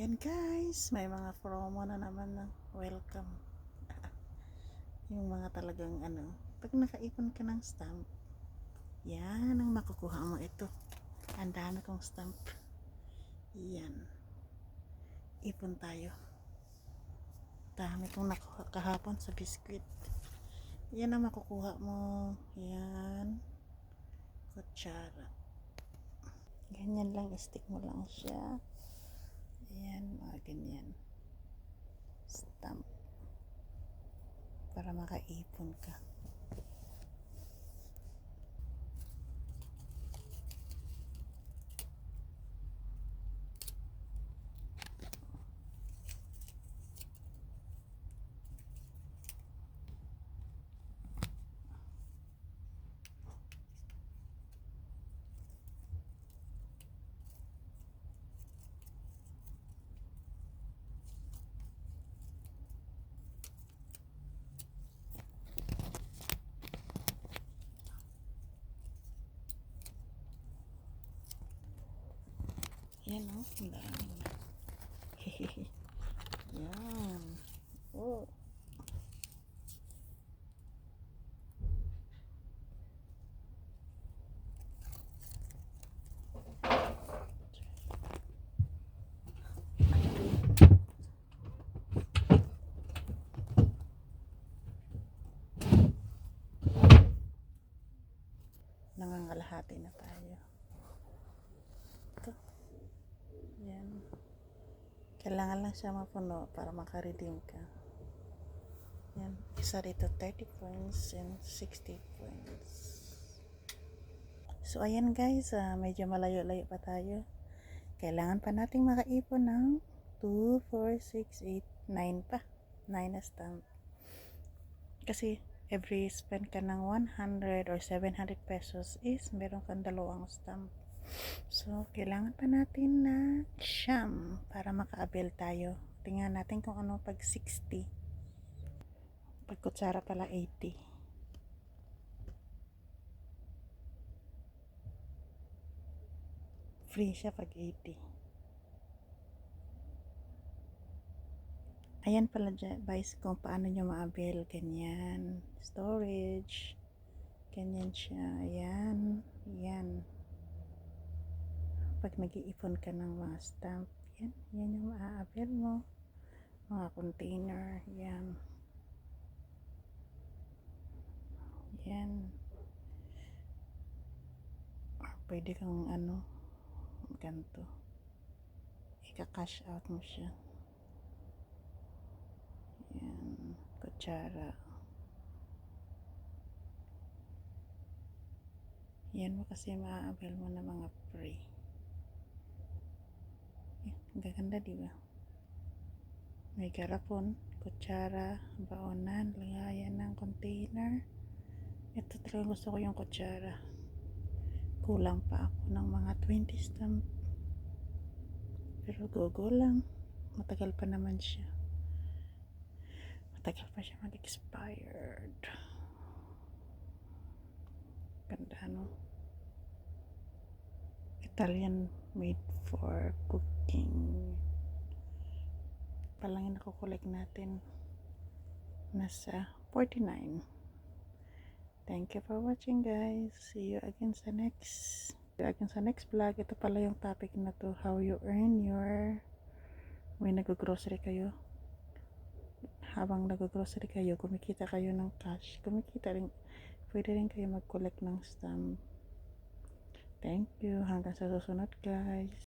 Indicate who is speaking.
Speaker 1: Ayan guys, may mga promo na naman ng welcome. Yung mga talagang pag nakaipon ka ng stamp, yan ang makukuha mo ito. Ang dami kong stamp. Yan. Ipon tayo. Dami kong nakuha kahapon sa biskwit. Yan ang makukuha mo. Yan. Kutsara. Ganyan lang, stick mo lang siya. Ayan, mga ganyan. Stamp. Para makaipon ka. Yan o, ang dami na. Yan. Oh. Nangangalahati na tayo. Ito. Yan. Kailangan lang siya mapuno para makaredeem ka. Yan. Isa dito 30 points and 60 points. So ayan guys, medyo malayo-layo pa tayo. Kailangan pa nating makaipon ng 2, 4, 6, 8, 9 pa. 9 na stamp. Kasi every spend ka ng 100 or 700 pesos is meron kang dalawang stamp. So, kailangan pa natin na siyam para maka-avail tayo. Tingnan natin kung ano pag 60. Pag kutsara pala 80. Free siya pag 80. Ayan pala guys kung paano nyo ma-avail. Ganyan. Storage. Ganyan siya. Ayan. Ayan. Pag nag-iipon ka ng mga stamp, yan yung ma-avail mo. Mga container, yan. Yan. Or pwede kang ganito. Ika-cash out mo siya. Yan. Kutsara. Yan mo kasi ma-avail mo ng mga free. Ang gaganda, diba? May garapon, kutsara, baonan, lagayan ng container. Ito talaga gusto ko yung kutsara. Kulang pa ako ng mga 20 stamp. Pero go lang. Matagal pa naman siya. Matagal pa siya mag-expired. Ganda, no? Italian made for cooking. Palang yung nakukolek natin. Nasa 49. Thank you for watching guys. See you again sa next vlog. Ito pala yung topic na to. How you earn your may nag-grocery kayo. Habang nag-grocery kayo, kumikita kayo ng cash. Kumikita rin. Pwede rin kayo mag-collect ng stamp. Thank you. Hanggang sa susunod guys.